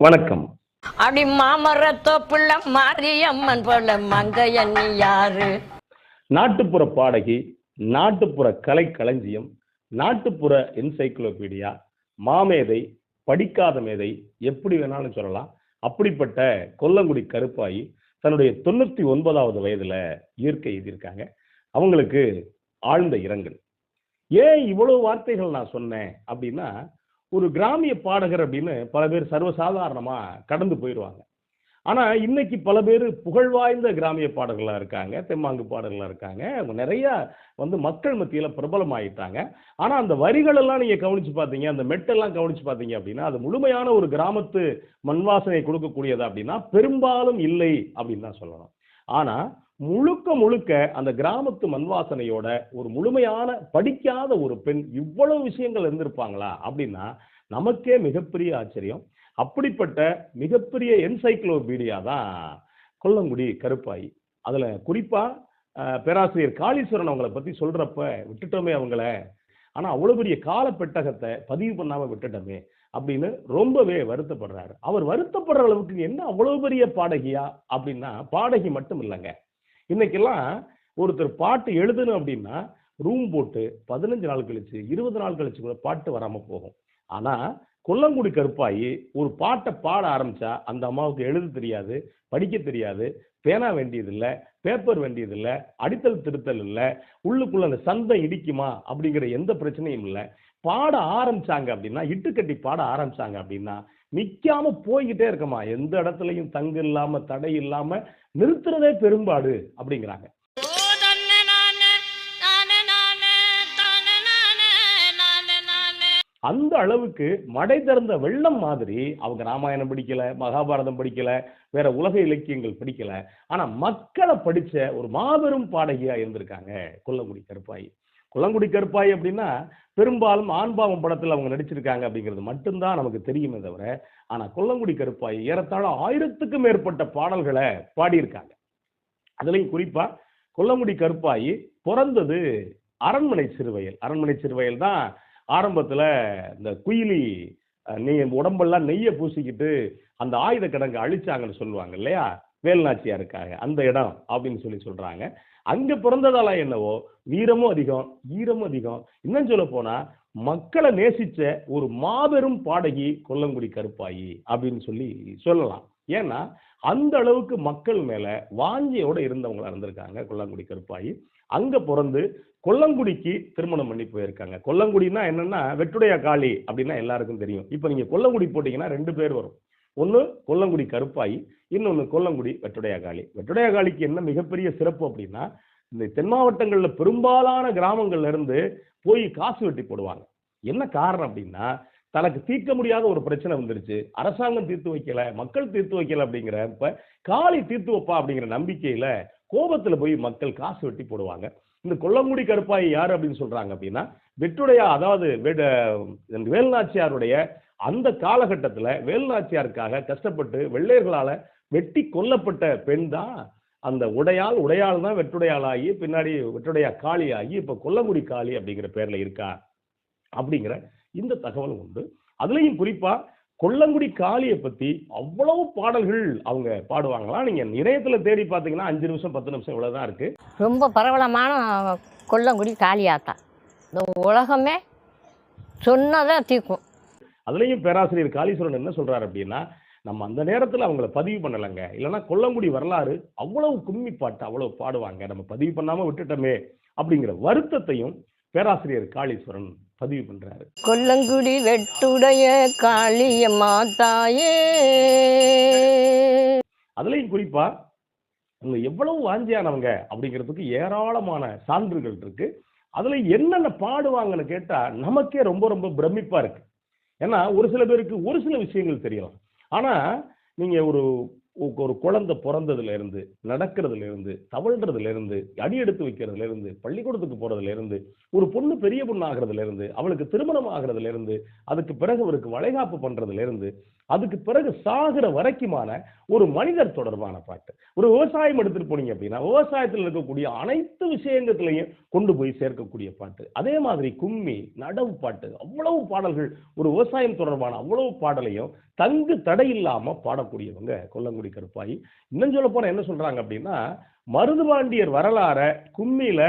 வணக்கம். அடி மாமரத்தோப்புள்ள மாரியம்மன் போல மங்கையண்ணி யாரு? நாட்டுப்புற பாடகி, நாட்டுப்புற கலை களஞ்சியம், நாட்டுப்புற என்சைக்ளோபீடியா, மாமேதை, படிக்காத மேதை, எப்படி வேணாலும் சொல்லலாம். அப்படிப்பட்ட கொல்லங்குடி கருப்பாயி தன்னுடைய 99வது வயதுல இயற்கை எழுதியிருக்காங்க. அவங்களுக்கு ஆழ்ந்த இரங்கல். ஏன் இவ்வளவு வார்த்தைகள் நான் சொன்னேன் அப்படின்னா, ஒரு கிராமிய பாடகர் அப்படின்னு பல பேர் சர்வசாதாரணமா கடந்து போயிடுவாங்க. ஆனா இன்னைக்கு பல பேர் புகழ்வாய்ந்த கிராமிய பாடகர்களா இருக்காங்க, தெம்மாங்கு பாடகர்களா இருக்காங்க. அவங்க நிறைய மக்கள் மத்தியில பிரபலமாயிட்டாங்க. ஆனா அந்த வரிகள் எல்லாம் நீங்க கவனிச்சு பார்த்தீங்க, அந்த மெட்டெல்லாம் கவனிச்சு பார்த்தீங்க அப்படின்னா, அது முழுமையான ஒரு கிராமத்து மண் வாசனை கொடுக்கக்கூடியதா அப்படின்னா பெரும்பாலும் இல்லை அப்படின்னு தான் சொல்லணும். ஆனா முழுக்க முழுக்க அந்த கிராமத்து மண் வாசனையோட ஒரு முழுமையான படிக்காத ஒரு பெண் இவ்வளவு விஷயங்கள் இருந்திருப்பாங்களா அப்படின்னா நமக்கே மிகப்பெரிய ஆச்சரியம். அப்படிப்பட்ட மிகப்பெரிய என்சைக்ளோபீடியா தான் கொல்லங்குடி கருப்பாயி. அதுல குறிப்பா பேராசிரியர் காளீஸ்வரன் அவங்களை பத்தி சொல்றப்ப விட்டுட்டோமே அவங்கள, ஆனா அவ்வளவு பெரிய கால பெட்டகத்தை பதிவு பண்ணாம விட்டுட்டோமே அப்படின்னு ரொம்பவே வருத்தப்படுறாரு. அவர் வருத்தப்படுற அளவுக்கு என்ன அவ்வளவு பெரிய பாடகியா அப்படின்னா, பாடகி மட்டும் இல்லைங்க. இன்னைக்கெல்லாம் ஒருத்தர் பாட்டு எழுதணும் அப்படின்னா ரூம் போட்டு 15 நாள் கழிச்சு 20 நாள் கழிச்சு கூட பாட்டு வராம போகும். ஆனா கொல்லங்குடி கருப்பாயி ஒரு பாட்டை பாட ஆரம்பிச்சா அந்த அம்மாவுக்கு எழுத தெரியாது, படிக்க தெரியாது, பேனா வேண்டியது இல்லை, பேப்பர் வேண்டியது இல்லை, அடித்தல் திருத்தல் இல்லை, உள்ளுக்குள்ள அந்த சந்தை இடிக்குமா அப்படிங்கிற எந்த பிரச்சனையும் இல்லை. பாட ஆரம்பிச்சாங்க அப்படின்னா, இட்டுக்கட்டி பாட ஆரம்பிச்சாங்க அப்படின்னா நிக்காம போய்கிட்டே இருக்கமா, எந்த இடத்துலையும் தங்கு இல்லாம தடை இல்லாம நிறுத்துறதே பெரும்பாடு அப்படிங்கிறாங்க. அந்த அளவுக்கு மடை திறந்த வெள்ளம் மாதிரி அவங்க ராமாயணம் படிக்கல, மகாபாரதம் படிக்கல, வேற உலக இலக்கியங்கள் படிக்கல. ஆனா மக்களை படிச்ச ஒரு மாபெரும் பாடகியா இருந்திருக்காங்க கொல்லங்குடி கருப்பாயி. கொல்லங்குடி கருப்பாயி அப்படின்னா பெரும்பாலும் ஆண்பாவம் படத்தில் அவங்க நடிச்சிருக்காங்க அப்படிங்கிறது மட்டும்தான் நமக்கு தெரியுமே தவிர, ஆனா கொல்லங்குடி கருப்பாயி ஏறத்தாழ 1000க்கும் மேற்பட்ட பாடல்களை பாடியிருக்காங்க. அதுலயும் குறிப்பா கொல்லங்குடி கருப்பாயி பிறந்தது அரண்மனை சிறுவயல். அரண்மனை சிறுவயல் தான் ஆரம்பத்துல இந்த குயிலி உடம்பெல்லாம் நெய்ய பூசிக்கிட்டு அந்த ஆயுத கிடங்கு அழிச்சாங்கன்னு சொல்லுவாங்க இல்லையா, வேல்நாச்சியாருக்காக அந்த இடம் அப்படின்னு சொல்றாங்க. அங்க பிறந்ததால என்னவோ வீரமும் அதிகம், ஈரமும் அதிகம். இன்னும் சொல்ல போனா மக்களை நேசிச்ச ஒரு மாபெரும் பாடகி கொல்லங்குடி கருப்பாயி அப்படின்னு சொல்லலாம். ஏன்னா அந்த அளவுக்கு மக்கள் மேல வாஞ்சியோட இருந்தவங்களா இருந்திருக்காங்க கொல்லங்குடி கருப்பாயி. அங்க பிறந்து கொல்லங்குடிக்கு திருமணம் பண்ணி போயிருக்காங்க. கொல்லங்குடினா என்னன்னா வெட்டுடைய காளி அப்படின்னா எல்லாருக்கும் தெரியும். இப்ப நீங்க கொல்லங்குடி போட்டீங்கன்னா 2 பேர் வரும். ஒன்னு கொல்லங்குடி கருப்பாயி, இன்னொன்னு கொல்லங்குடி வெட்டுடைய காளி. வெட்டுடைய காளிக்கு என்ன மிகப்பெரிய சிறப்பு அப்படின்னா, இந்த தென் மாவட்டங்கள்ல பெரும்பாலான கிராமங்கள்ல இருந்து போய் காசு வெட்டி போடுவாங்க. என்ன காரணம் அப்படின்னா, தனக்கு தீர்க்க முடியாத ஒரு பிரச்சனை வந்துருச்சு, அரசாங்கம் தீர்த்து வைக்கல, மக்கள் தீர்த்து வைக்கல அப்படிங்கிறப்ப காளி தீர்த்து வைப்பா அப்படிங்கிற நம்பிக்கையில கோபத்துல போய் மக்கள் காசு வெட்டி போடுவாங்க. இந்த கொல்லங்குடி கருப்பாயி யாரு அப்படின்னு சொல்றாங்க அப்படின்னா, வெட்டுடையா அதாவது வேல்நாச்சியாருடைய அந்த காலகட்டத்துல வேல்நாச்சியாருக்காக கஷ்டப்பட்டு வெள்ளையர்களால வெட்டி கொல்லப்பட்ட பெண் தான் அந்த உடையாள் தான் வெட்டுடையாள் ஆகி பின்னாடி வெட்டுடையா காளி ஆகி இப்ப கொல்லங்குடி காளி அப்படிங்கிற பேர்ல இருக்கா அப்படிங்கிற இந்த தகவல் உண்டு. அதுலயும் குறிப்பா கொல்லங்குடி காளியை பத்தி அவ்வளவு பாடல்கள் அவங்க பாடுவாங்களாம். நீங்க இணையத்துல தேடி பாத்தீங்கன்னா 5 நிமிஷம் 10 நிமிஷம் இவ்வளவுதான் இருக்கு. ரொம்ப பிரபலமான கொல்லங்குடி காளியாத்தா இந்த உலகமே சொன்னதை தீர்க்கும். அதுலயும் பேராசிரியர் காளீஸ்வரன் என்ன சொல்றாரு அப்படின்னா, நம்ம அந்த நேரத்துல அவங்கள பதிவு பண்ணலங்க, இல்லைன்னா கொல்லங்குடி வரலாறு அவ்வளவு கும்மி பாட்டு அவ்வளவு பாடுவாங்க, நம்ம பதிவு பண்ணாம விட்டுட்டோமே அப்படிங்கிற வருத்தத்தையும் பேராசிரியர் காளீஸ்வரன் பதிவு பண்றாரு. கொல்லங்குடி வெட்டுடைய காளிய மாதாயே. அதுலயும் குறிப்பா அவங்க எவ்வளவு வாஞ்சியானவங்க அப்படிங்கிறதுக்கு ஏராளமான சான்றுகள் இருக்கு. அதுல என்னென்ன பாடுவாங்கன்னு கேட்டா நமக்கே ரொம்ப ரொம்ப பிரமிப்பா இருக்கு. ஏன்னா ஒரு சில பேருக்கு ஒரு சில விஷயங்கள் தெரியலாம். ஆனா நீங்க ஒரு ஒரு குழந்தை பிறந்ததுல இருந்து, நடக்கிறதுல இருந்து, தவழ்றதுல இருந்து, அடி எடுத்து வைக்கிறதுல இருந்து, பள்ளிக்கூடத்துக்கு போறதுல இருந்து, ஒரு பொண்ணு பெரிய பொண்ணு ஆகிறதுல இருந்து, அவளுக்கு திருமணம் ஆகிறதுல இருந்து, அதுக்கு பிறகு அவருக்கு வளைகாப்பு பண்றதுல இருந்து, அதுக்கு பிறகு சாகிற வரைக்குமான ஒரு மனிதர் தொடர்பான பாட்டு. ஒரு விவசாயம் எடுத்துட்டு போனீங்க அப்படின்னா, விவசாயத்தில் இருக்கக்கூடிய அனைத்து விஷயங்கத்திலையும் கொண்டு போய் சேர்க்கக்கூடிய பாட்டு. அதே மாதிரி கும்மி, நடவு பாட்டு, அவ்வளவு பாடல்கள், ஒரு விவசாயம் தொடர்பான அவ்வளவு பாடலையும் தங்கு தடை இல்லாம பாடக்கூடியவங்க கொல்லங்குடி கருப்பாயி. இன்னும் சொல்ல போனா என்ன சொல்றாங்க அப்படின்னா, மருதுபாண்டியர் வரலாற கும்மியில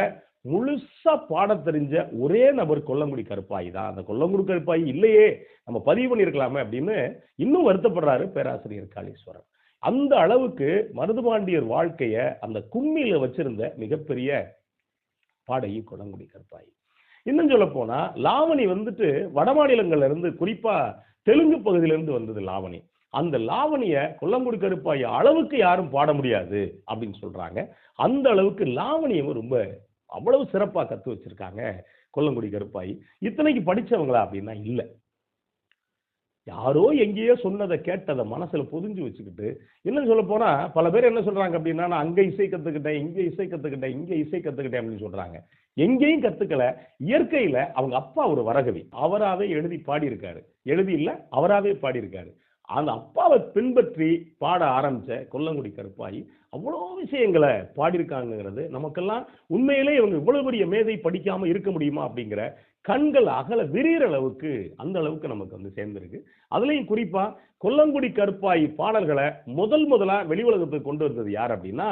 முழுசா பாட தெரிஞ்ச ஒரே நபர் கொல்லங்குடி கருப்பாயி தான். அந்த கொல்லங்குடி கருப்பாயி இல்லையே, நம்ம பதிவு பண்ணியிருக்கலாமே அப்படின்னு இன்னும் வருத்தப்படுறாரு பேராசிரியர் காளீஸ்வரன். அந்த அளவுக்கு மருதுபாண்டியர் வாழ்க்கைய அந்த கும்மியில வச்சிருந்த மிகப்பெரிய பாடகி கொல்லங்குடி கருப்பாயி. இன்னும் சொல்ல போனா லாவணி வந்துட்டு வட மாநிலங்கள்ல இருந்து, குறிப்பா தெலுங்கு பகுதியில இருந்து வந்தது லாவணி. அந்த லாவணிய கொல்லங்குடி கருப்பாயி அளவுக்கு யாரும் பாட முடியாது அப்படின்னு சொல்றாங்க. அந்த அளவுக்கு லாவணியும் ரொம்ப அவ்வளவு சிறப்பா கத்து வச்சிருக்காங்க கொல்லங்குடி கருப்பாயி. இத்தனைக்கு படிச்சவங்களா அப்படின்னா இல்ல. யாரோ எங்கேயோ சொன்னதை கேட்டதை மனசுல பொதிஞ்சு வச்சுக்கிட்டு, இன்னும் சொல்ல போனா பல பேர் என்ன சொல்றாங்க அப்படின்னா, நான் அங்க இசை கத்துக்கிட்டேன், இங்க இசை கத்துக்கிட்டேன், இங்க இசை கத்துக்கிட்டேன் அப்படின்னு சொல்றாங்க. எங்கேயும் கத்துக்கல. இயற்கையில அவங்க அப்பா ஒரு வரகவி, அவராவே எழுதி பாடியிருக்காரு. எழுதி இல்ல, அவராவே பாடியிருக்காரு. அந்த அப்பாவை பின்பற்றி பாட ஆரம்பிச்ச கொல்லங்குடி கருப்பாயி அவ்வளோ விஷயங்களை பாடியிருக்காங்கிறது நமக்கெல்லாம் உண்மையிலே இவங்க இவ்வளவு பெரிய மேதை படிக்காம இருக்க முடியுமா அப்படிங்கிற கண்கள் அகல விரிகிற அளவுக்கு, அந்த அளவுக்கு நமக்கு வந்து சேர்ந்திருக்கு. அதுலயும் குறிப்பா கொல்லங்குடி கருப்பாயி பாடல்களை முதலா வெளி உலகத்துக்கு கொண்டு வந்தது யார் அப்படின்னா,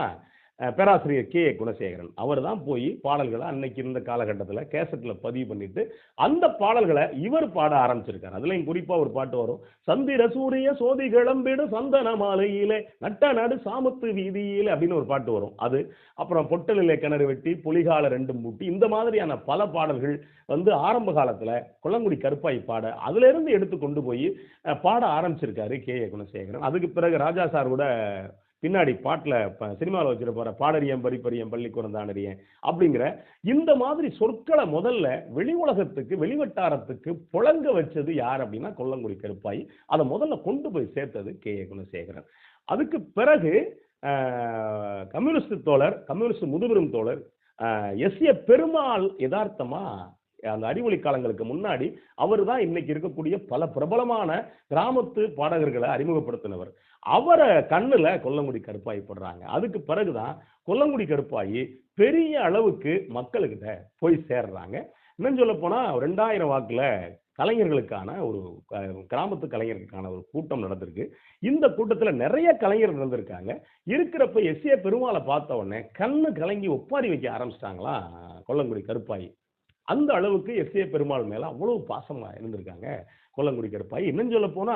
பேராசிரியர் கே குணசேகரன். அவர் தான் போய் பாடல்களை அன்னைக்கு இருந்த காலகட்டத்தில் கேசட்ல பதிவு பண்ணிட்டு அந்த பாடல்களை இவர் பாட ஆரம்பிச்சிருக்காரு. அதுலயும் குறிப்பா ஒரு பாட்டு வரும், சந்திர சூரிய சோதி கிளம்பிடு சந்தன மாலையிலே நட்ட நடு சாமத்து வீதியிலே அப்படின்னு ஒரு பாட்டு வரும். அது அப்புறம் பொட்டலிலே கிணறு வெட்டி புலிகால ரெண்டும் பூட்டி, இந்த மாதிரியான பல பாடல்கள் வந்து ஆரம்ப காலத்துல கொல்லங்குடி கருப்பாயி பாட அதுல இருந்து எடுத்து கொண்டு போய் பாட ஆரம்பிச்சிருக்காரு கே குணசேகரன். அதுக்கு பிறகு ராஜா சார் கூட பின்னாடி பாட்டுல சினிமாவில் வச்சிருப்பாரு, பாடறியன் பரிப்பறியன் பள்ளி குறந்தானறியன் அப்படிங்கிற இந்த மாதிரி சொற்களை முதல்ல வெளி உலகத்துக்கு வெளிவட்டாரத்துக்கு புழங்க வச்சது யார் அப்படின்னா கொல்லங்குடி கருப்பாயி. அதை முதல்ல கொண்டு போய் சேர்த்தது கே குணசேகரன். அதுக்கு பிறகு கம்யூனிஸ்ட் தோழர், கம்யூனிஸ்ட் முதுபெரும் தோழர் எஸ்.ஏ. பெருமாள் யதார்த்தமா அந்த அறிவொளி காலங்களுக்கு முன்னாடி அவர் தான் இன்னைக்கு இருக்கக்கூடிய பல பிரபலமான கிராமத்து பாடகர்களை அறிமுகப்படுத்தினவர். அவரை கண்ணுல கொல்லங்குடி கருப்பாயி போடுறாங்க. அதுக்கு பிறகுதான் கொல்லங்குடி கருப்பாயி பெரிய அளவுக்கு மக்களுக்கிட்ட போய் சேர்றாங்க. இன்னும் சொல்ல போனா 2000 வாக்குல கலைஞர்களுக்கான ஒரு கிராமத்து கலைஞர்களுக்கான ஒரு கூட்டம் நடந்திருக்கு. இந்த கூட்டத்துல நிறைய கலைஞர்கள் இருந்திருக்காங்க. இருக்கிறப்ப எஸ்.ஏ. பெருமாளை பார்த்த உடனே கண்ணு கலங்கி ஒப்பாரி வைக்க ஆரம்பிச்சிட்டாங்களா கொல்லங்குடி கருப்பாயி. அந்த அளவுக்கு எஸ்.ஏ. பெருமாள் மேல அவ்வளவு பாசமா இருந்திருக்காங்க கொல்லங்குடி கருப்பாயி. இன்னும் சொல்ல போனா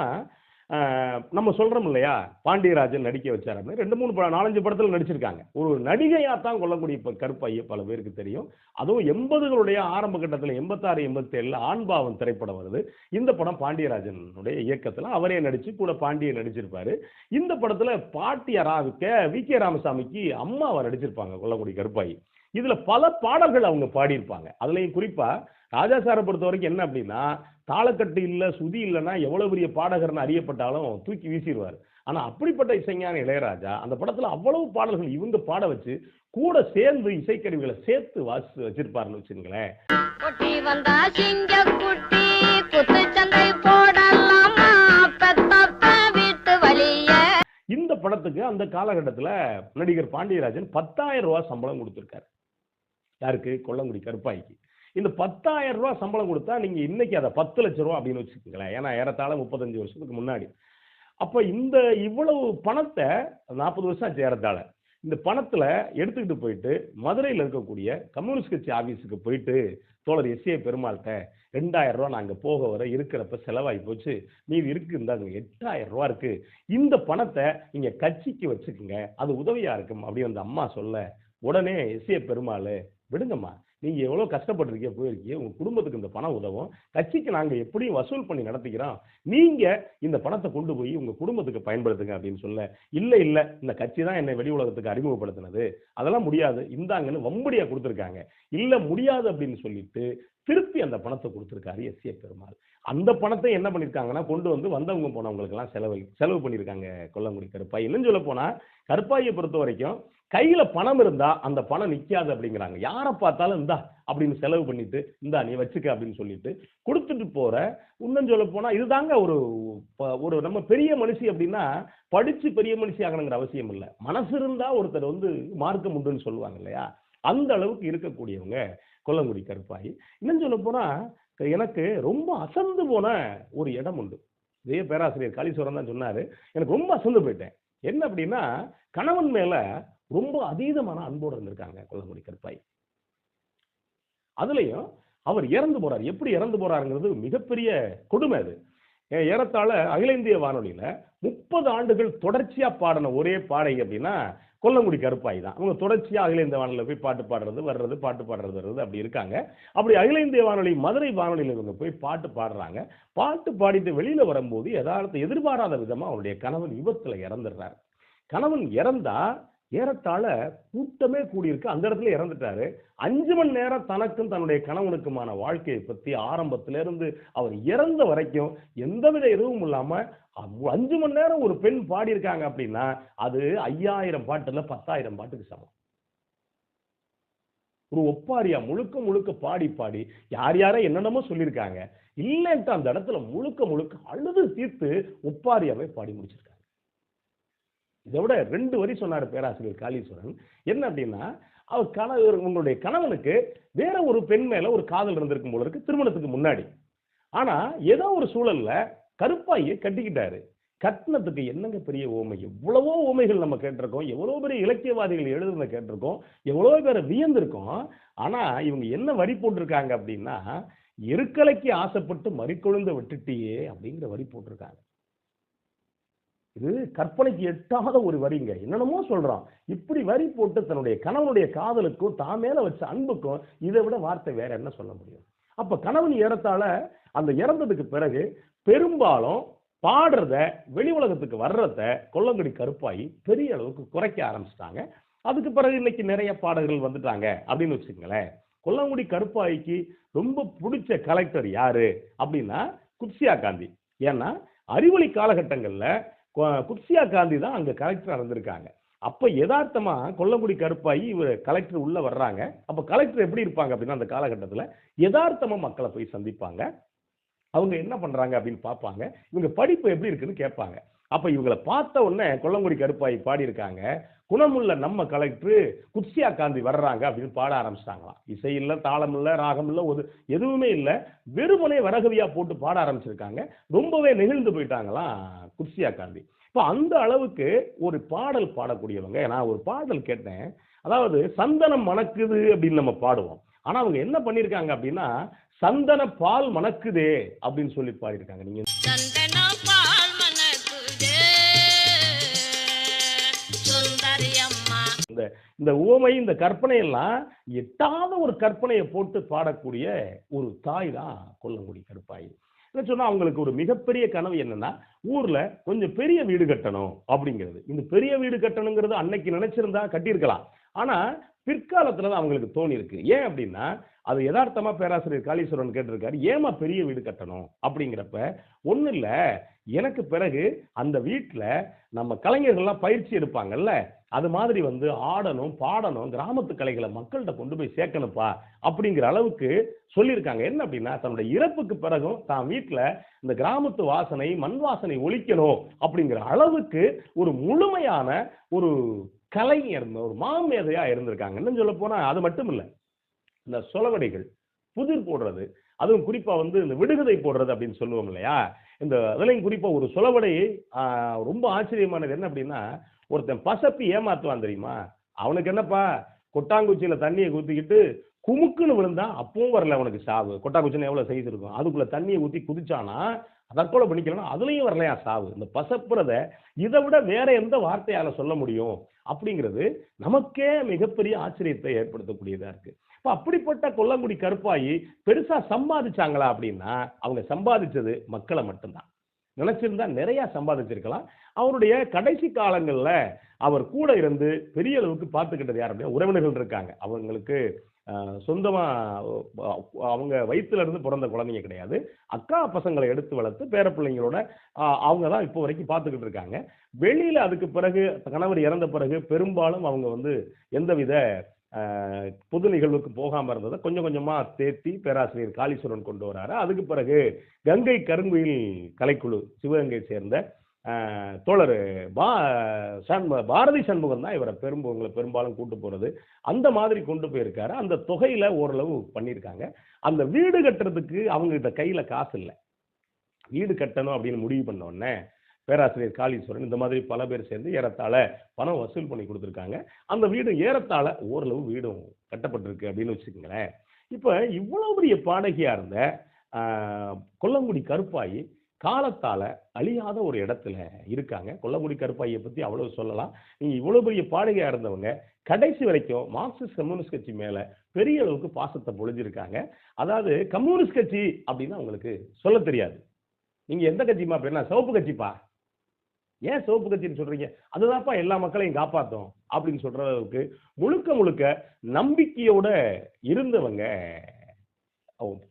நம்ம சொல்றோம் இல்லையா, பாண்டியராஜன் நடிக்க வச்சார் அப்படின்னு 2, 3, 4, 5 படத்துல நடிச்சிருக்காங்க. ஒரு நடிகையா தான் கொல்லங்குடி கருப்பாயி பல பேருக்கு தெரியும். அதுவும் 80களுடைய ஆரம்ப கட்டத்தில் 86, 87 ஆண்பாவன் திரைப்படம் வருது. இந்த படம் பாண்டியராஜனுடைய இயக்கத்துல அவரே நடிச்சு கூட பாண்டியன் நடிச்சிருப்பாரு. இந்த படத்துல பாட்டியாரா வி.கே. ராமசாமிக்கு அம்மாவை நடிச்சிருப்பாங்க கொல்லங்குடி கருப்பாயி. இதுல பல பாடல்கள் அவங்க பாடியிருப்பாங்க. அதுலயும் குறிப்பா ராஜா சாரை பொறுத்த வரைக்கும் என்ன அப்படின்னா, தாளக்கட்டு இல்ல சுதி இல்லைன்னா எவ்வளவு பெரிய பாடகர்னு அறியப்பட்டாலும் தூக்கி வீசிடுவார். ஆனா அப்படிப்பட்ட இசைஞான இளையராஜா அந்த படத்துல அவ்வளவு பாடல்கள் இவங்க பாட வச்சு கூட சேர்ந்து இசைக்கருவிகளை சேர்த்து வாசி வச்சிருப்பாருன்னு வச்சுங்களேன். இந்த படத்துக்கு அந்த காலகட்டத்துல நடிகர் பாண்டியராஜன் 10,000 ரூபாய் சம்பளம் கொடுத்திருக்காரு. யாருக்கு? கொல்லங்குடி கருப்பாய்க்கு. இந்த 10,000 ரூபாய் சம்பளம் கொடுத்தா நீங்க இன்னைக்கு அதை 10 லட்சம் ரூபாய் அப்படின்னு வச்சுக்கோங்களேன். ஏன்னா ஏறத்தாழ 35 வருஷத்துக்கு முன்னாடி. அப்ப இந்த இவ்வளவு பணத்தை 40 வருஷம் ஆச்சு ஏறத்தாழ. இந்த பணத்துல எடுத்துக்கிட்டு போயிட்டு மதுரையில் இருக்கக்கூடிய கம்யூனிஸ்ட் கட்சி ஆபீஸுக்கு போயிட்டு தோழர் எஸ்.ஏ. பெருமாள்கிட்ட 2000 ரூபாய் நாங்க போக வர இருக்கிறப்ப செலவாகி போச்சு, மீதி இருக்கு இருந்தாங்க 8000 ரூபாய் இருக்கு, இந்த பணத்தை நீங்க கட்சிக்கு வச்சுக்குங்க, அது உதவியா இருக்கும் அப்படின்னு அந்த அம்மா சொல்ல உடனே எஸ்.ஏ. பெருமாள், விடுங்கம்மா, நீங்க எவ்வளவு கஷ்டப்பட்டிருக்கீங்க, போயிருக்கீங்க, உங்க குடும்பத்துக்கு இந்த பணம் உதவும், கட்சிக்கு நாங்க எப்படியும் வசூல் பண்ணி நடத்திக்கிறோம், நீங்க இந்த பணத்தை கொண்டு போய் உங்க குடும்பத்துக்கு பயன்படுத்துங்க அப்படின்னு சொல்ல, இல்ல இல்ல இந்த கட்சி தான் என்னை வெளி உலகத்துக்கு அறிமுகப்படுத்தினது, அதெல்லாம் முடியாது, இந்தாங்கன்னு வம்படியா கொடுத்துருக்காங்க. இல்ல முடியாது அப்படின்னு சொல்லிட்டு திருப்பி அந்த பணத்தை கொடுத்துருக்காரு எஸ்ஏ பெருமாள். அந்த பணத்தை என்ன பண்ணிருக்காங்கன்னா கொண்டு வந்து வந்தவங்க போனவங்களுக்கு எல்லாம் செலவு பண்ணிருக்காங்க கொல்லங்குடி கருப்பாய். இன்னும் சொல்ல போனா கருப்பாயை பொறுத்த வரைக்கும் கையில பணம் இருந்தா அந்த பணம் நிக்காது அப்படிங்கிறாங்க. யாரை பார்த்தாலும் இந்தா அப்படின்னு செலவு பண்ணிட்டு இந்தா நீ வச்சுக்க அப்படின்னு சொல்லிட்டு கொடுத்துட்டு போற. இன்னும் சொல்ல போனா இதுதாங்க ஒரு ஒரு நம்ம பெரிய மனுஷி அப்படின்னா படிச்சு பெரிய மனுஷி ஆகணுங்கிற அவசியம் இல்லை. மனசு இருந்தா ஒருத்தர் வந்து மார்க்கம் உண்டுன்னு சொல்லுவாங்க இல்லையா, அந்த அளவுக்கு இருக்கக்கூடியவங்க கொல்லங்குடி கருப்பாயி. இன்னும் சொல்ல போனா எனக்கு ரொம்ப அசந்து போன ஒரு இடம் உண்டு. இதே பேராசிரியர் காளீஸ்வரன் தான் சொன்னாரு. எனக்கு ரொம்ப அசந்து போயிட்டேன். என்ன அப்படின்னா கணவன் மேல ரொம்ப அதீதமான அன்போடு இருந்திருக்காங்க கொல்லங்குடி கருப்பாய். அதுலயும் அவர் இறந்து போறார். எப்படி இறந்து போறாருங்கிறது மிகப்பெரிய கொடுமை. அது ஏறத்தாழ அகில இந்திய வானொலியில 30 ஆண்டுகள் தொடர்ச்சியா பாடின ஒரே பாடகி அப்படின்னா கொல்லங்குடி கருப்பாய் தான். அவங்க தொடர்ச்சியா அகில இந்திய வானொலியில போய் பாட்டு பாடுறது வர்றது, பாட்டு பாடுறது வர்றது அப்படி இருக்காங்க. அப்படி அகில இந்திய வானொலி மதுரை வானொலியில இவங்க போய் பாட்டு பாடுறாங்க. பாட்டு பாடிட்டு வெளியில வரும்போது எதிர்பாராத விதமா அவருடைய கணவன் விபத்துல இறந்துடுறாரு. கணவன் இறந்தா ஏறத்தாழ கூட்டமே கூடியிருக்கு. அந்த இடத்துல இறந்துட்டாரு. 5 மணி நேரம் தனக்கும் தன்னுடைய கணவனுக்குமான வாழ்க்கையை பத்தி ஆரம்பத்திலிருந்து அவர் இறந்த வரைக்கும் எந்தவித எதுவும் இல்லாம 5 மணி நேரம் ஒரு பெண் பாடியிருக்காங்க அப்படின்னா அது 5000 பாட்டுல 10,000 பாட்டுக்கு சமம். ஒரு ஒப்பாரியா முழுக்க முழுக்க பாடி பாடி யார் யார என்னென்னமோ சொல்லியிருக்காங்க. இல்லைன்ட்டு அந்த இடத்துல முழுக்க முழுக்க அழுது தீர்த்து ஒப்பாரியாவே பாடி முடிச்சிருக்காங்க. இதை விட 2 வரி சொன்னார் பேராசிரியர் காளீஸ்வரன். என்ன அப்படின்னா அவர் உங்களுடைய கணவனுக்கு வேற ஒரு பெண் மேல ஒரு காதல் இருந்திருக்கும் போல இருக்கு திருமணத்துக்கு முன்னாடி. ஆனா ஏதோ ஒரு சூழல்ல கருப்பாயை கட்டிக்கிட்டாரு. கட்டினத்துக்கு என்னங்க பெரிய ஓமை. எவ்வளவோ ஓமைகள் நம்ம கேட்டிருக்கோம், எவ்வளவு பெரிய இலக்கியவாதிகள் எழுதுறத கேட்டிருக்கோம், எவ்வளவு பேரை வியந்திருக்கோம். ஆனா இவங்க என்ன வரி போட்டிருக்காங்க அப்படின்னா எருக்கலைக்கு ஆசைப்பட்டு மறிக்கொழுந்த விட்டுட்டியே அப்படிங்கிற வரி போட்டிருக்காங்க. இது கற்பனைக்கு எட்டாத ஒரு வரிங்க. என்னென்னமோ சொல்றான். இப்படி வரி போட்டு தன்னுடைய கணவனுடைய காதலுக்கும் தான் மேல வச்ச அன்புக்கும் இதை விட வார்த்தை வேற என்ன சொல்ல முடியும்? அப்ப கணவன் ஏறத்தாழ அந்த இறந்ததுக்கு பிறகு பெரும்பாலும் பாடுறத வெளி உலகத்துக்கு வர்றத கொல்லங்குடி கருப்பாயி பெரிய அளவுக்கு குறைக்க ஆரம்பிச்சிட்டாங்க. அதுக்கு பிறகு இன்னைக்கு நிறைய பாடல்கள் வந்துட்டாங்க அப்படின்னு வச்சுக்கங்களேன். கொல்லங்குடி கருப்பாய்க்கு ரொம்ப பிடிச்ச கலெக்டர் யாரு அப்படின்னா குத்சியா காந்தி. ஏன்னா அறிவொளி காலகட்டங்கள்ல குத்சியா காந்தி தான் அங்க கலெக்டரா இருந்திருக்காங்க. அப்ப யதார்த்தமா கொல்லங்குடி கருப்பாயி இவர் கலெக்டர் உள்ள வர்றாங்க. அப்ப கலெக்டர் எப்படி இருப்பாங்க அப்படின்னா அந்த காலகட்டத்துல யதார்த்தமா மக்களை போய் சந்திப்பாங்க. அவங்க என்ன பண்றாங்க அப்படின்னு பார்ப்பாங்க. இவங்க படிப்பு எப்படி இருக்குன்னு கேட்பாங்க. அப்ப இவங்களை பார்த்த உடனே கொல்லங்குடி கருப்பாயி பாடி இருக்காங்க, குணமுள்ள நம்ம கலெக்டர் குத்சியா காந்தி வர்றாங்க அப்படின்னு பாட ஆரம்பிச்சிட்டாங்களாம். இசை இல்ல, தாளம் இல்ல, ராகம் இல்ல, எதுவுமே இல்ல, வெறுமனே வரகவியா போட்டு பாட ஆரம்பிச்சிருக்காங்க. ரொம்பவே நெகிழ்ந்து போயிட்டாங்களாம் குத்சியா காந்தி. இப்ப அந்த அளவுக்கு ஒரு பாடல் பாடக்கூடியவங்க. நான் ஒரு பாடல் கேட்டேன். அதாவது சந்தனம் மணக்குது அப்படின்னு நம்ம பாடுவோம். ஆனா அவங்க என்ன பண்ணிருக்காங்க அப்படின்னா சந்தன பால் மணக்குதே அப்படின்னு சொல்லி பாடியிருக்காங்க. நீங்க இந்த உவமை இந்த கற்பனை எல்லாம் எட்டாத ஒரு கற்பனையை போட்டு பாடக்கூடிய ஒரு தாய் தான் கொல்லங்குடி கருப்பாயி. என்ன சொன்னா அவங்களுக்கு ஒரு மிகப்பெரிய கனவு என்னன்னா ஊர்ல கொஞ்சம் பெரிய வீடு கட்டணும் அப்படிங்கிறது. இந்த பெரிய வீடு கட்டணுங்கிறது அன்னைக்கு நினைச்சிருந்தா கட்டியிருக்கலாம். ஆனா பிற்காலத்துலதான் அவங்களுக்கு தோணி இருக்கு. ஏன் அப்படின்னா அது யதார்த்தமா பேராசிரியர் காளீஸ்வரன் கேட்டிருக்காரு, ஏமா பெரிய வீடு கட்டணும் அப்படிங்கிறப்ப ஒண்ணு இல்ல, எனக்கு பிறகு அந்த வீட்டுல நம்ம கலைஞர்கள்லாம் பயிற்சி எடுப்பாங்கல்ல, அது மாதிரி வந்து ஆடணும் பாடணும், கிராமத்து கலைகளை மக்கள்கிட்ட கொண்டு போய் சேர்க்கணும்ப்பா அப்படிங்கிற அளவுக்கு சொல்லியிருக்காங்க. என்ன அப்படின்னா தன்னுடைய இறப்புக்கு பிறகும் தான் வீட்டுல இந்த கிராமத்து வாசனை மண் வாசனை ஒழிக்கணும் அப்படிங்கிற அளவுக்கு ஒரு முழுமையான ஒரு கலைஞர், ஒரு மாமேதையா இருந்திருக்காங்க. இன்னும் சொல்ல போனா அது மட்டும் இல்ல, இந்த சொலவடைகள் புதிர் போடுறது, அதுவும் குறிப்பா வந்து இந்த விடுகதை போடுறது அப்படின்னு சொல்லுவோம் இல்லையா, இந்த அதுலயும் குறிப்பா ஒரு சொலவடை ரொம்ப ஆச்சரியமானது என்ன அப்படின்னா ஒருத்தன் பசப்பி ஏமாத்துவான் தெரியுமா, அவனுக்கு என்னப்பா கொட்டாங்குச்சியில தண்ணியை ஊத்திக்கிட்டு குமுக்குன்னு விழுந்தா அப்பவும் வரல அவனுக்கு சாவு. கொட்டாங்குச்சின்னு எவ்வளவு சைஸ் இருக்கும், அதுக்குள்ள தண்ணியை ஊத்தி குதிச்சானா தற்கொலை பண்ணிக்கலாம், அதுலயும் வரலையா சாவு. இந்த பசப்புறத இதை விட வேற எந்த வார்த்தையால சொல்ல முடியும் அப்படிங்கிறது நமக்கே மிகப்பெரிய ஆச்சரியத்தை ஏற்படுத்தக்கூடியதா இருக்கு. இப்ப அப்படிப்பட்ட கொல்லங்குடி கருப்பாயி பெருசா சம்பாதிச்சாங்களா அப்படின்னா அவங்க சம்பாதிச்சது மக்களை மட்டும்தான். நினைச்சிருந்தா நிறைய சம்பாதிச்சிருக்கலாம். அவருடைய கடைசி காலங்கள்ல அவர் கூட இருந்து பெரிய அளவுக்கு பார்த்துக்கிட்டது யார் அப்படின்னா உறவினர்கள் இருக்காங்க. அவங்களுக்கு சொந்தமா அவங்க வயிற்றுல இருந்து பிறந்த குழந்தைங்க கிடையாது. அக்கா பசங்களை எடுத்து வளர்த்து பேர பிள்ளைங்களோட அவங்க தான் இப்போ வரைக்கும் பார்த்துக்கிட்டு இருக்காங்க. வெளியில அதுக்கு பிறகு கணவர் இறந்த பிறகு பெரும்பாலும் அவங்க வந்து எந்தவித பொது நிகழ்வுக்கு போகாம இருந்ததை கொஞ்சம் கொஞ்சமா தேத்தி பேராசிரியர் காளீஸ்வரன் கொண்டு வராரு. அதுக்கு பிறகு கங்கை கருங்குயில் கலைக்குழு சிவகங்கையை சேர்ந்த தோழர் பாரதி சண்முகம் தான் இவரை பெரும்பாலும் கூட்டு போறது. அந்த மாதிரி கொண்டு போயிருக்காரு. அந்த தொகையில ஓரளவு பண்ணியிருக்காங்க. அந்த வீடு கட்டுறதுக்கு அவங்க கிட்ட கையில காசு இல்லை. வீடு கட்டணும் அப்படின்னு முடிவு பண்ண உடனே பேராசிரியர் காளீஸ்வரன் இந்த மாதிரி பல பேர் சேர்ந்து ஏறத்தாழ பணம் வசூல் பண்ணி கொடுத்துருக்காங்க. அந்த வீடு ஏறத்தாழ ஓரளவு வீடும் கட்டப்பட்டிருக்கு அப்படின்னு வச்சுக்கோங்களேன். இப்ப இவ்வளவு பெரிய பாடகியா இருந்த கொல்லங்குடி கருப்பாயி காலத்தால அழியாத ஒரு இடத்துல இருக்காங்க. கொல்லங்குடி கருப்பாயை பத்தி அவ்வளவு சொல்லலாம். நீங்க இவ்வளவு பெரிய பாடகையா இருந்தவங்க கடைசி வரைக்கும் மார்க்சிஸ்ட் கம்யூனிஸ்ட் கட்சி மேல பெரிய அளவுக்கு பாசத்தை பொழிஞ்சிருக்காங்க. அதாவது கம்யூனிஸ்ட் கட்சி அப்படின்னா உங்களுக்கு சொல்ல தெரியாது. நீங்க எந்த கட்சிமா அப்படின்னா சிவப்பு கட்சிப்பா, ஏன் சிவப்பு கட்சின்னு சொல்றீங்க, அதுதான்ப்பா எல்லா மக்களையும் காப்பாற்றும் அப்படின்னு சொல்ற அளவுக்கு முழுக்க முழுக்க நம்பிக்கையோட இருந்தவங்க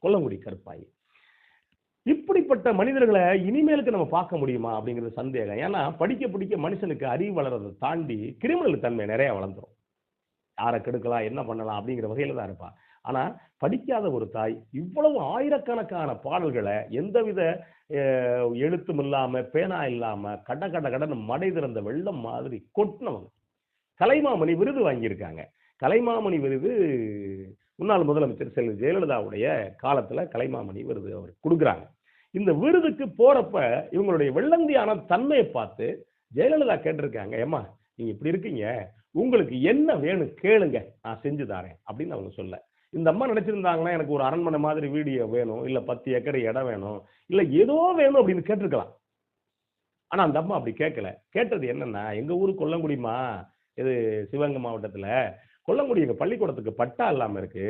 கொல்லங்குடி கருப்பாயி. இப்படிப்பட்ட மனிதர்களை இனிமேலுக்கு நம்ம பார்க்க முடியுமா அப்படிங்கிறது சந்தேகம். ஏன்னா படிக்க மனுஷனுக்கு அறிவு வளர்றதை தாண்டி கிரிமினல் தன்மை நிறைய வளர்ந்துடும். யாரை கெடுக்கலாம் என்ன பண்ணலாம் அப்படிங்கிற வகையில தான் இருப்பா. ஆனா படிக்காத ஒரு தாய் இவ்வளவு ஆயிரக்கணக்கான பாடல்களை எந்தவித எழுத்தும் இல்லாம பேனா இல்லாம கடன் மடை திறந்த வெள்ளம் மாதிரி கொட்டினவங்க. கலைமாமணி விருது வாங்கியிருக்காங்க. கலைமாமணி விருது முன்னாள் முதலமைச்சர் செல்வி ஜெயலலிதாவுடைய காலத்துல கலைமாமணி விருது அவர் கொடுக்குறாங்க. இந்த விருதுக்கு போறப்ப இவங்களுடைய வெள்ளந்தியான தன்மையை பார்த்து ஜெயலலிதா கேட்டிருக்காங்க, ஏமா நீங்க இப்படி இருக்கீங்க, உங்களுக்கு என்ன வேணும் கேளுங்க, நான் செஞ்சு தரேன் அப்படின்னு அவங்க சொல்ல. இந்த அம்மா நினைச்சிருந்தாங்கன்னா எனக்கு ஒரு அரண்மனை மாதிரி வீடியோ வேணும், இல்ல 10 ஏக்கர் இடம் வேணும், இல்ல ஏதோ வேணும் அப்படின்னு கேட்டிருக்கலாம். ஆனா அந்த அம்மா அப்படி கேட்கல. கேட்டது என்னன்னா, எங்க ஊரு கொல்லங்குடிமா, இது சிவகங்கை மாவட்டத்துல கொல்லங்குடி எங்க பள்ளிக்கூடத்துக்கு பட்டா இல்லாம இருக்கு,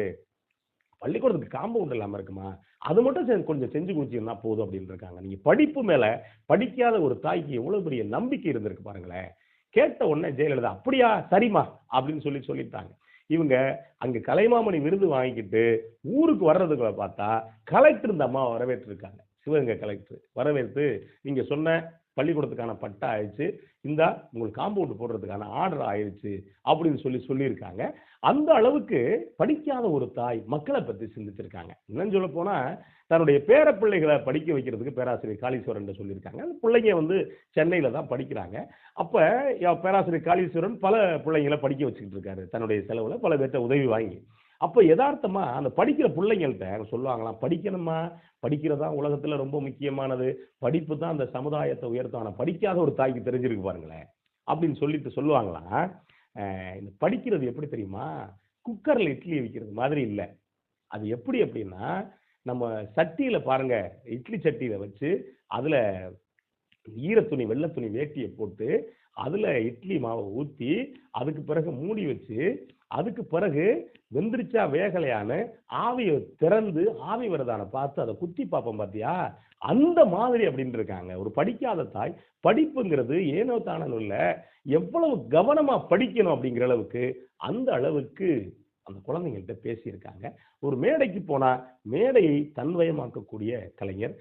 பள்ளிக்கூடத்துக்கு காம்பவுண்ட் இல்லாம இருக்குமா, அது மட்டும் கொஞ்சம் செஞ்சு குடிச்சிருந்தா போதும் அப்படின்னு இருக்காங்க. நீங்க படிப்பு மேல படிக்காத ஒரு தாய்க்கு எவ்வளவு பெரிய நம்பிக்கை இருந்திருக்கு பாருங்களேன். கேட்ட உடனே ஜெயலலிதா அப்படியா சரிமா அப்படின்னு சொல்லிட்டாங்க. இவங்க அங்க கலைமாமணி விருது வாங்கிக்கிட்டு ஊருக்கு வர்றதுக்குள்ள பார்த்தா கலெக்டர் இந்த அம்மா வரவேற்றிருக்காங்க. சிவகங்கை கலெக்டர் வரவேற்று நீங்க சொன்ன பள்ளிக்கூடத்துக்கான பட்டா ஆயிடுச்சு, இந்தா உங்களுக்கு காம்பவுண்ட் போடுறதுக்கான ஆர்டர் ஆயிடுச்சு அப்படின்னு சொல்லியிருக்காங்க. அந்த அளவுக்கு படிக்காத ஒரு தாய் மக்களை பற்றி சிந்திச்சிருக்காங்க. இன்னும் சொல்ல போனா தன்னுடைய பேர பிள்ளைகளை படிக்க வைக்கிறதுக்கு பேராசிரியர் காளீஸ்வரன் சொல்லியிருக்காங்க. அந்த பிள்ளைங்க வந்து சென்னையில தான் படிக்கிறாங்க. அப்ப பேராசிரியர் காளீஸ்வரன் பல பிள்ளைங்களை படிக்க வச்சுக்கிட்டு இருக்காரு தன்னுடைய செலவுல, பல பேர்ட்ட உதவி வாங்கி. அப்ப யதார்த்தமா அந்த படிக்கிற பிள்ளைங்கள்ட்ட சொல்லுவாங்களாம், படிக்கணுமா, படிக்கிறதா உலகத்துல ரொம்ப முக்கியமானது, படிப்பு தான் அந்த சமுதாயத்தை உயர்த்தும். ஆனா படிக்காத ஒரு தாய்க்கு தெரிஞ்சிருக்கு பாருங்களேன் அப்படின்னு சொல்லுவாங்களாம். இந்த படிக்கிறது எப்படி தெரியுமா, குக்கர்ல இட்லி வைக்கிறது மாதிரி இல்லை. அது எப்படி அப்படின்னா, நம்ம சட்டியில பாருங்க, இட்லி சட்டியில வச்சு அதுல ஈரத்துணி வெள்ளை துணி வேட்டியை போட்டு அதுல இட்லி மாவை ஊத்தி அதுக்கு பிறகு மூடி வச்சு அதுக்கு பிறகு வெந்திரிச்சா வேகலையான்னு ஆவியை திறந்து ஆவி வரதான பார்த்து அதை குத்தி பார்ப்போம் பார்த்தியா, அந்த மாதிரி அப்படின்னு இருக்காங்க. ஒரு படிக்காத தாய் படிப்புங்கிறது ஏனோ தானோ இல்ல, எவ்வளவு கவனமா படிக்கணும் அப்படிங்கிற அளவுக்கு அந்த அளவுக்கு அந்த குழந்தைங்கள்ட்ட பேசியிருக்காங்க. ஒரு மேடைக்கு போனா மேடையை தன்வயமாக்கக்கூடிய கலைஞர்.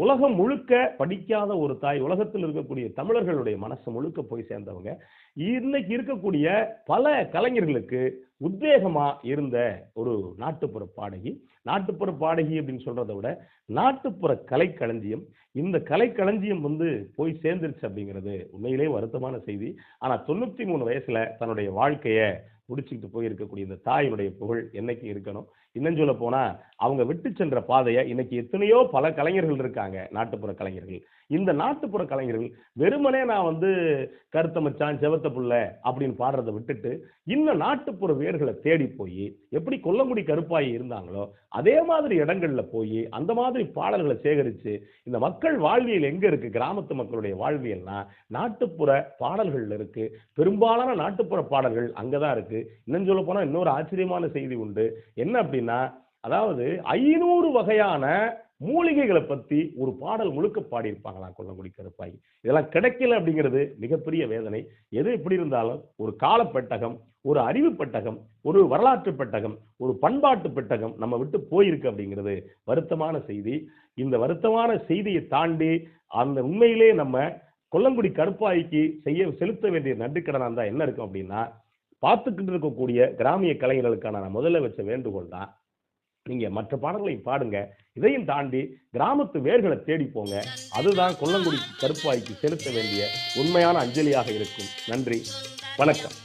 உலகம் முழுக்க படிக்காத ஒரு தாய், உலகத்தில் இருக்கக்கூடிய தமிழர்களுடைய மனசு முழுக்க போய் சேர்ந்தவங்க. இன்னைக்கு இருக்கக்கூடிய பல கலைஞர்களுக்கு உத்வேகமா இருந்த ஒரு நாட்டுப்புற பாடகி. நாட்டுப்புற பாடகி அப்படின்னு சொல்றதை விட நாட்டுப்புற கலைக்களஞ்சியம். இந்த கலைக்களஞ்சியம் வந்து போய் சேர்ந்துருச்சு அப்படிங்கிறது உண்மையிலே வருத்தமான செய்தி. ஆனா 93 வயசுல தன்னுடைய வாழ்க்கைய முடிச்சுக்கிட்டு போயிருக்கக்கூடிய இந்த தாயினுடைய புகழ் என்னைக்கு இருக்கணும். இன்னும் சொல்ல போனா அவங்க விட்டு சென்ற பாதையை இன்னைக்கு எத்தனையோ பல கலைஞர்கள் இருக்காங்க, நாட்டுப்புற கலைஞர்கள். இந்த நாட்டுப்புற கலைஞர்கள் வெறுமனே நான் வந்து கருத்த மச்சான் செவத்த புள்ள அப்படின்னு பாடுறதை விட்டுட்டு இன்னும் நாட்டுப்புற வேர்களை தேடி போய் எப்படி கொல்லங்குடி கருப்பாயி இருந்தாங்களோ அதே மாதிரி இடங்கள்ல போய் அந்த மாதிரி பாடல்களை சேகரிச்சு இந்த மக்கள் வாழ்வியல் எங்க இருக்கு, கிராமத்து மக்களுடைய வாழ்வியல்னா நாட்டுப்புற பாடல்கள் இருக்கு. பெரும்பாலான நாட்டுப்புற பாடல்கள் அங்கதான் இருக்கு. இன்னும் சொல்ல போனா இன்னொரு ஆச்சரியமான செய்தி உண்டு. என்ன அப்படின்னா, அதாவது 500 வகையான மூலிகைகளை பத்தி ஒரு பாடல் முழுக்க பாடியிருப்பாங்களாம் கொல்லங்குடி கருப்பாயி. இதெல்லாம் கிடைக்கல அப்படிங்கிறது மிகப்பெரிய வேதனை. எது எப்படி இருந்தாலும் ஒரு கால பெட்டகம், ஒரு அறிவு பெட்டகம், ஒரு வரலாற்று பெட்டகம், ஒரு பண்பாட்டு பெட்டகம் நம்ம விட்டு போயிருக்கு அப்படிங்கிறது வருத்தமான செய்தி. இந்த வருத்தமான செய்தியை தாண்டி அந்த உண்மையிலே நம்ம கொல்லங்குடி கருப்பாய்க்கு செலுத்த வேண்டிய நன்றிக்கடனா தான் என்ன இருக்கும் அப்படின்னா, பார்த்துக்கிட்டு இருக்கக்கூடிய கிராமிய கலைஞர்களுக்கான நான் முதல்ல வச்ச வேண்டுகோள் தான், நீங்க மற்ற பாடல்களையும் பாடுங்க, இதையும் தாண்டி கிராமத்து வேர்களை தேடி போங்க. அதுதான் கொல்லங்குடி கருப்பாய்க்கு செலுத்த வேண்டிய உண்மையான அஞ்சலியாக இருக்கும். நன்றி, வணக்கம்.